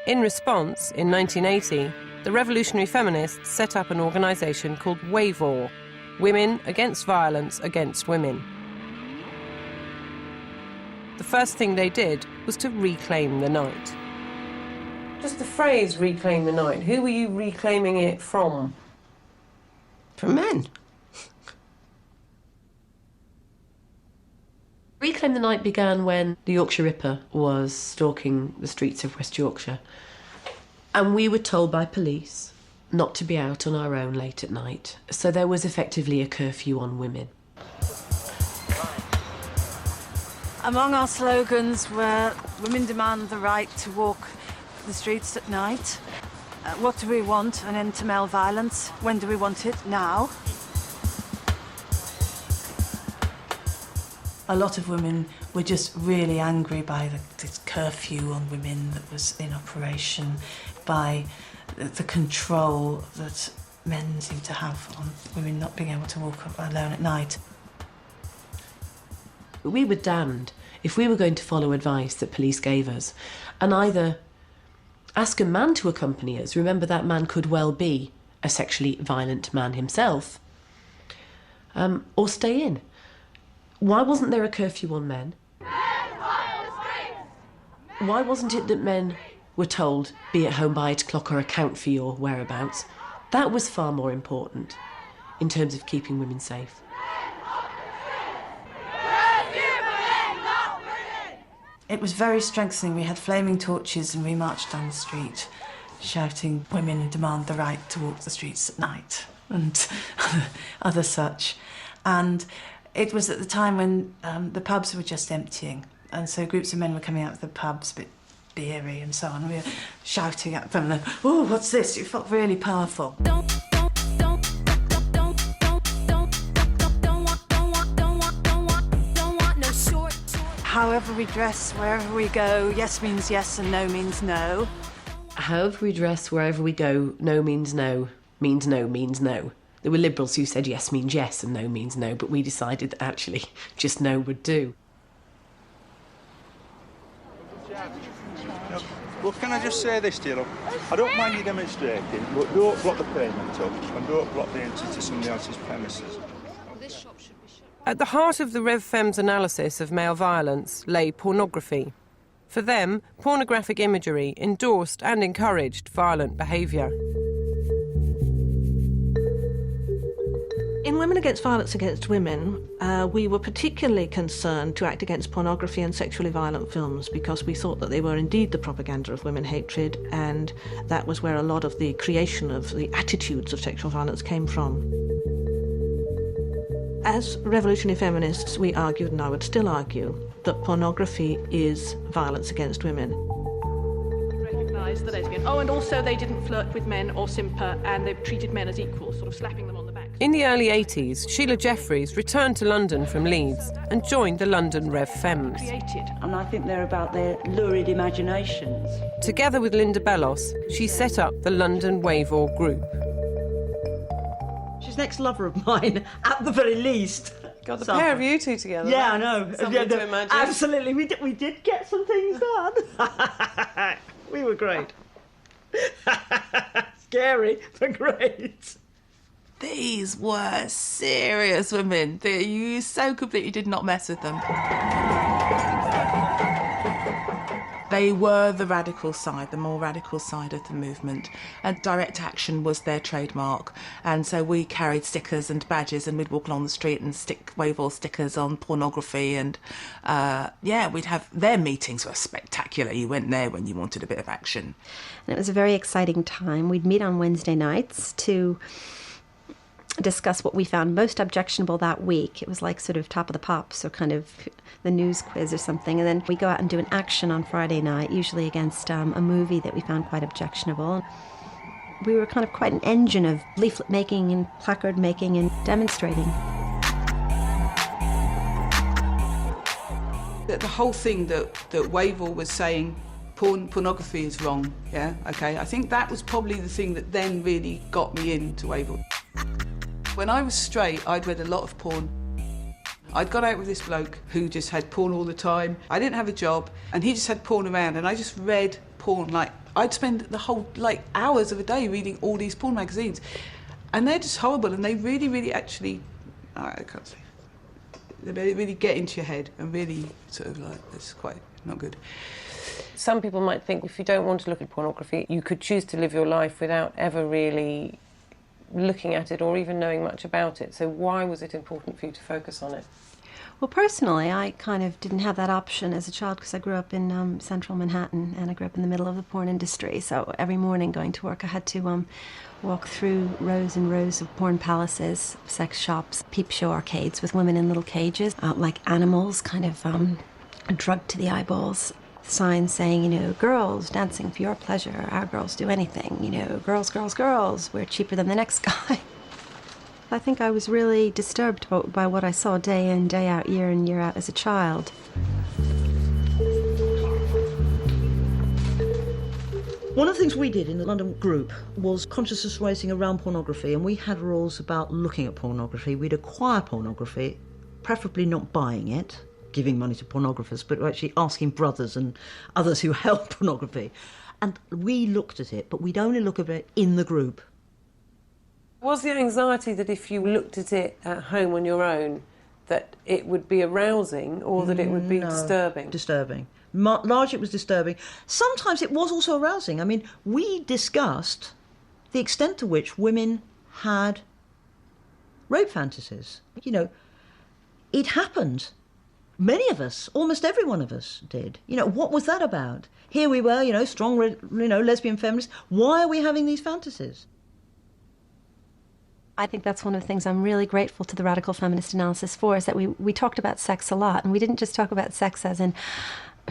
In response, in 1980, the revolutionary feminists set up an organisation called WAVOR, Women Against Violence Against Women. The first thing they did was to reclaim the night. Just the phrase, reclaim the night, who were you reclaiming it from? From men. Reclaim the Night began when the Yorkshire Ripper was stalking the streets of West Yorkshire. And we were told by police not to be out on our own late at night. So there was effectively a curfew on women. Among our slogans were women demand the right to walk the streets at night. What do we want? An end to male violence. When do we want it? Now. A lot of women were just really angry by this curfew on women that was in operation, by the control that men seem to have on women not being able to walk alone at night. We were damned if we were going to follow advice that police gave us and either ask a man to accompany us, remember that man could well be a sexually violent man himself, or stay in. Why wasn't there a curfew on men? Why wasn't it that men were told, be at home by 8 o'clock or account for your whereabouts? That was far more important in terms of keeping women safe. It was very strengthening. We had flaming torches and we marched down the street shouting, women demand the right to walk the streets at night, and other such. And it was at the time when the pubs were just emptying, and so groups of men were coming out of the pubs, a bit beery and so on, and we were shouting at them, and oh, what's this? It felt really powerful. However we dress, wherever we go, yes means yes and no means no. However we dress, wherever we go, no means no, means no, means no. There were liberals who said yes means yes and no means no, but we decided that actually just no would do. Well, can I just say this to you? Look, I don't mind you demonstrating, but don't block the pavement up and don't block the entrance to somebody else's premises. At the heart of the Rev Fem's analysis of male violence lay pornography. For them, pornographic imagery endorsed and encouraged violent behaviour. In Women Against Violence Against Women, we were particularly concerned to act against pornography and sexually violent films because we thought that they were indeed the propaganda of women hatred, and that was where a lot of the creation of the attitudes of sexual violence came from. As revolutionary feminists, we argued, and I would still argue, that pornography is violence against women. Recognise the lesbian. Oh, and also they didn't flirt with men or simper, and they treated men as equals, sort of slapping them on the back. In the early 80s, Sheila Jeffreys returned to London from Leeds and joined the London Rev Femmes. And I think they're about their lurid imaginations. Together with Linda Bellos, she set up the London WAVOR group. She's an ex-lover of mine, at the very least. God, the pair of you two together. Yeah, I know. Something to imagine. Absolutely, we did get some things done. We were great. Scary, but great. These were serious women. You so completely did not mess with them. They were the radical side, the more radical side of the movement. And direct action was their trademark. And so we carried stickers and badges, and we'd walk along the street and stick WAVOR stickers on pornography. And we'd have, their meetings were spectacular. You went there when you wanted a bit of action. And it was a very exciting time. We'd meet on Wednesday nights to discuss what we found most objectionable that week. It was like sort of Top of the Pops or kind of the news quiz or something. And then we go out and do an action on Friday night, usually against a movie that we found quite objectionable. We were kind of quite an engine of leaflet making and placard making and demonstrating. The whole thing that WAVOR was saying, pornography is wrong, yeah, okay. I think that was probably the thing that then really got me into WAVOR. When I was straight, I'd read a lot of porn. I'd got out with this bloke who just had porn all the time. I didn't have a job, and he just had porn around, and I just read porn. Like, I'd spend the whole, like, hours of a day reading all these porn magazines. And they're just horrible, and they really, really actually... I can't say. They really get into your head and really sort of like, it's quite not good. Some people might think if you don't want to look at pornography, you could choose to live your life without ever really looking at it or even knowing much about it. So why was it important for you to focus on it? Well, personally, I kind of didn't have that option as a child because I grew up in central Manhattan and I grew up in the middle of the porn industry. So every morning going to work, I had to walk through rows and rows of porn palaces, sex shops, peep show arcades with women in little cages, like animals, kind of drugged to the eyeballs. Signs saying, you know, girls dancing for your pleasure, our girls do anything, you know, girls, girls, girls, we're cheaper than the next guy. I think I was really disturbed by what I saw day in, day out, year in, year out as a child. One of the things we did in the London group was consciousness raising around pornography, and we had rules about looking at pornography. We'd acquire pornography, preferably not buying it, giving money to pornographers, but actually asking brothers and others who held pornography. And we looked at it, but we'd only look at it in the group. Was the anxiety that if you looked at it at home on your own, that it would be arousing or that it would be disturbing? Disturbing. Largely it was disturbing. Sometimes it was also arousing. I mean, we discussed the extent to which women had rape fantasies. You know, it happened. Many of us, almost every one of us did. You know, what was that about? Here we were, you know, strong, you know, lesbian feminists. Why are we having these fantasies? I think that's one of the things I'm really grateful to the radical feminist analysis for, is that we talked about sex a lot, and we didn't just talk about sex as in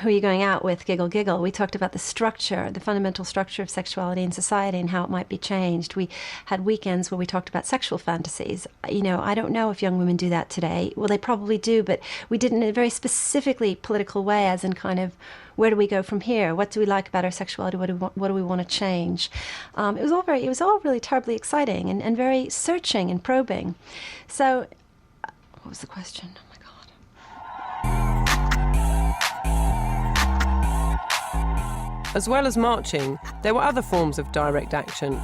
who are you going out with, giggle, giggle. We talked about the structure, the fundamental structure of sexuality in society and how it might be changed. We had weekends where we talked about sexual fantasies. You know, I don't know if young women do that today. Well, they probably do, but we did it in a very specifically political way, as in kind of, where do we go from here? What do we like about our sexuality? What do we want to change? It was all really terribly exciting and very searching and probing. So, what was the question? Oh my God. As well as marching, there were other forms of direct action,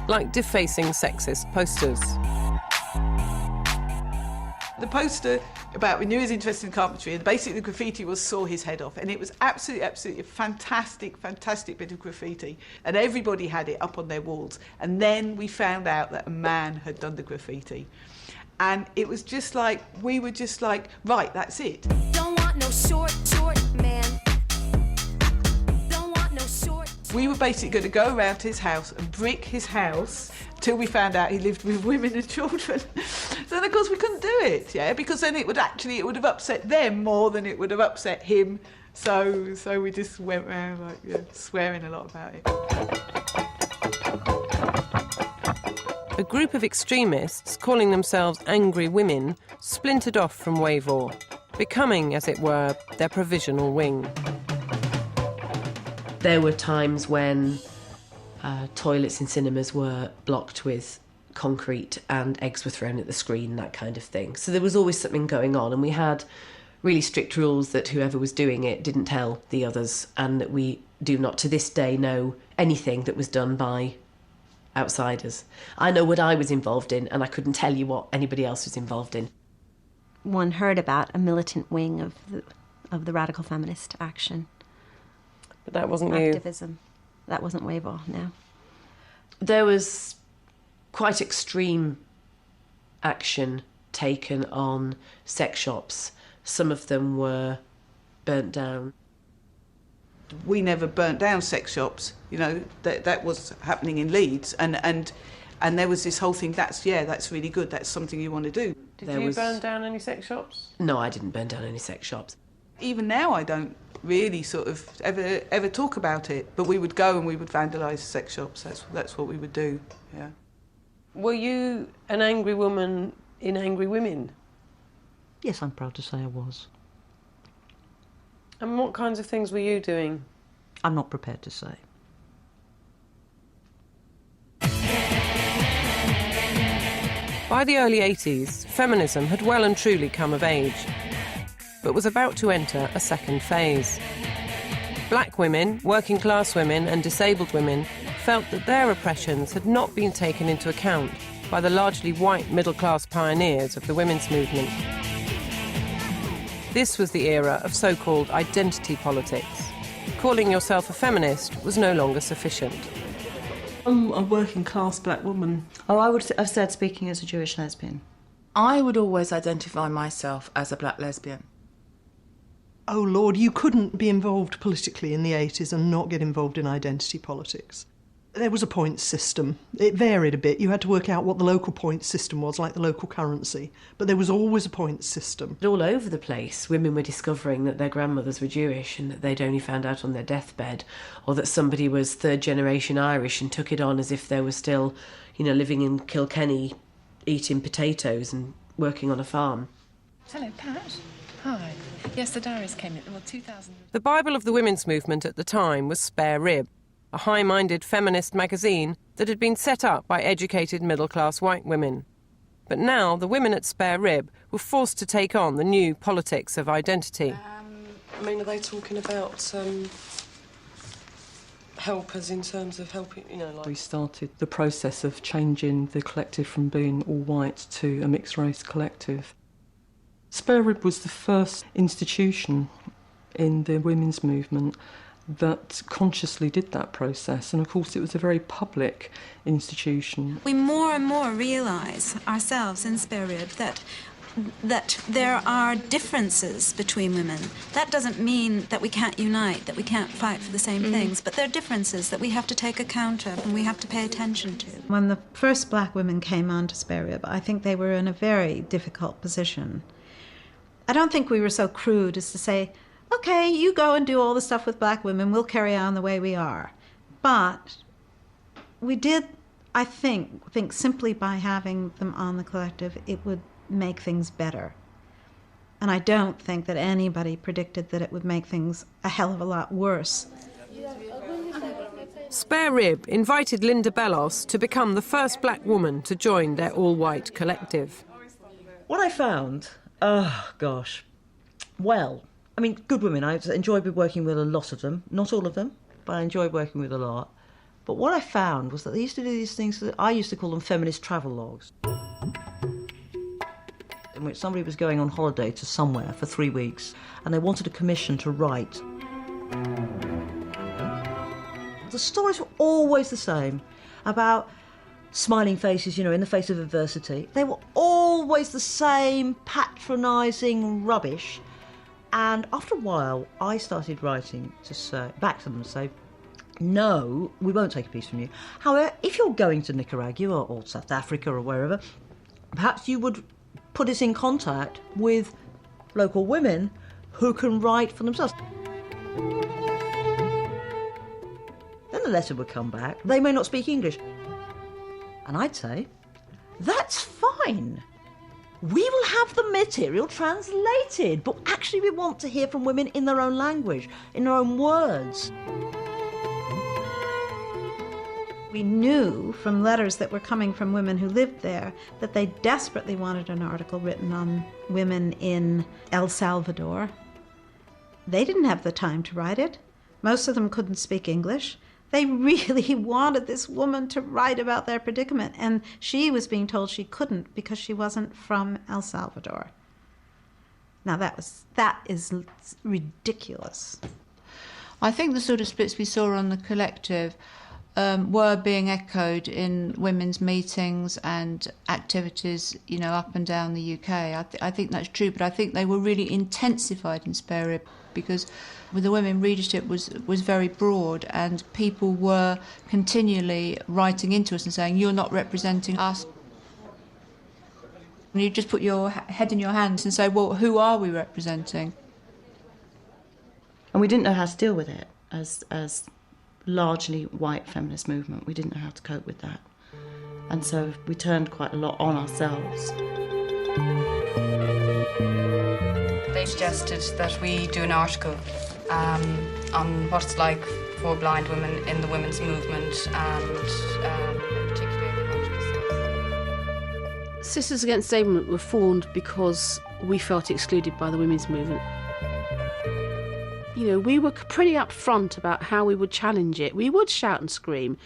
like defacing sexist posters. The poster about, we knew he was interested in carpentry, and basically the graffiti was saw his head off, and it was absolutely a fantastic bit of graffiti, and everybody had it up on their walls. And then we found out that a man had done the graffiti, and it was just like, we were just like, right, that's it. Don't want no short man. We were basically going to go around to his house and brick his house till we found out he lived with women and children. So then, of course, we couldn't do it, yeah, because then it would have upset them more than it would have upset him. So we just went around like, yeah, swearing a lot about it. A group of extremists, calling themselves Angry Women, splintered off from WAVOR, becoming, as it were, their provisional wing. There were times when toilets in cinemas were blocked with concrete and eggs were thrown at the screen, that kind of thing. So there was always something going on, and we had really strict rules that whoever was doing it didn't tell the others, and that we do not to this day know anything that was done by outsiders. I know what I was involved in, and I couldn't tell you what anybody else was involved in. One heard about a militant wing of the radical feminist action. But that wasn't activism. That wasn't WAVOR, no. There was quite extreme action taken on sex shops. Some of them were burnt down. We never burnt down sex shops, you know, that was happening in Leeds, and there was this whole thing, that's really good, that's something you want to do. Did you burn down any sex shops? No, I didn't burn down any sex shops. Even now I don't really sort of ever talk about it, but we would go and we would vandalise sex shops. That's what we would do, yeah. Were you an angry woman in Angry Women? Yes, I'm proud to say I was. And what kinds of things were you doing? I'm not prepared to say. By the early 80s, feminism had well and truly come of age, but was about to enter a second phase. Black women, working class women and disabled women felt that their oppressions had not been taken into account by the largely white middle-class pioneers of the women's movement. This was the era of so-called identity politics. Calling yourself a feminist was no longer sufficient. I'm a working class black woman. Oh, I've said speaking as a Jewish lesbian. I would always identify myself as a black lesbian. Oh Lord, you couldn't be involved politically in the 80s and not get involved in identity politics. There was a points system. It varied a bit. You had to work out what the local points system was, like the local currency. But there was always a points system. All over the place, women were discovering that their grandmothers were Jewish and that they'd only found out on their deathbed, or that somebody was third-generation Irish and took it on as if they were still, living in Kilkenny, eating potatoes and working on a farm. Hello, Pat. Hi. Yes, the diaries came in. 2000. The Bible of the women's movement at the time was Spare Rib, a high-minded feminist magazine that had been set up by educated middle-class white women. But now the women at Spare Rib were forced to take on the new politics of identity. Are they talking about helpers in terms of helping, We started the process of changing the collective from being all white to a mixed-race collective. Spare Rib was the first institution in the women's movement that consciously did that process, and of course it was a very public institution. We more and more realise ourselves in Spare Rib that there are differences between women. That doesn't mean that we can't unite, that we can't fight for the same things, but there are differences that we have to take account of and we have to pay attention to. When the first black women came onto Spare Rib, I think they were in a very difficult position. I don't think we were so crude as to say, OK, you go and do all the stuff with black women, we'll carry on the way we are. But we did, I think simply by having them on the collective, it would make things better. And I don't think that anybody predicted that it would make things a hell of a lot worse. Spare Rib invited Linda Bellos to become the first black woman to join their all-white collective. What I found, good women. I enjoyed working with a lot of them. Not all of them, but I enjoyed working with a lot. But what I found was that they used to do these things that I used to call them feminist travel logs, in which somebody was going on holiday to somewhere for 3 weeks and they wanted a commission to write. The stories were always the same, about smiling faces, in the face of adversity. They were always the same patronising rubbish. And after a while, I started writing back to them to say, no, we won't take a piece from you. However, if you're going to Nicaragua or South Africa or wherever, perhaps you would put us in contact with local women who can write for themselves. Then the letter would come back. They may not speak English. And I'd say, that's fine. We will have the material translated, but actually we want to hear from women in their own language, in their own words. We knew from letters that were coming from women who lived there that they desperately wanted an article written on women in El Salvador. They didn't have the time to write it. Most of them couldn't speak English. They really wanted this woman to write about their predicament, and she was being told she couldn't because she wasn't from El Salvador. Now that is ridiculous. I think the sort of splits we saw on the collective were being echoed in women's meetings and activities, up and down the UK. I think that's true, but I think they were really intensified in Spare Rib because with the women readership was very broad, and people were continually writing into us and saying, you're not representing us. And you just put your head in your hands and say, well, who are we representing? And we didn't know how to deal with it as largely white feminist movement. We didn't know how to cope with that. And so we turned quite a lot on ourselves. They suggested that we do an article on what it's like for blind women in the women's movement, and particularly Sisters Against Disablement were formed because we felt excluded by the women's movement. we were pretty upfront about how we would challenge it. We would shout and scream.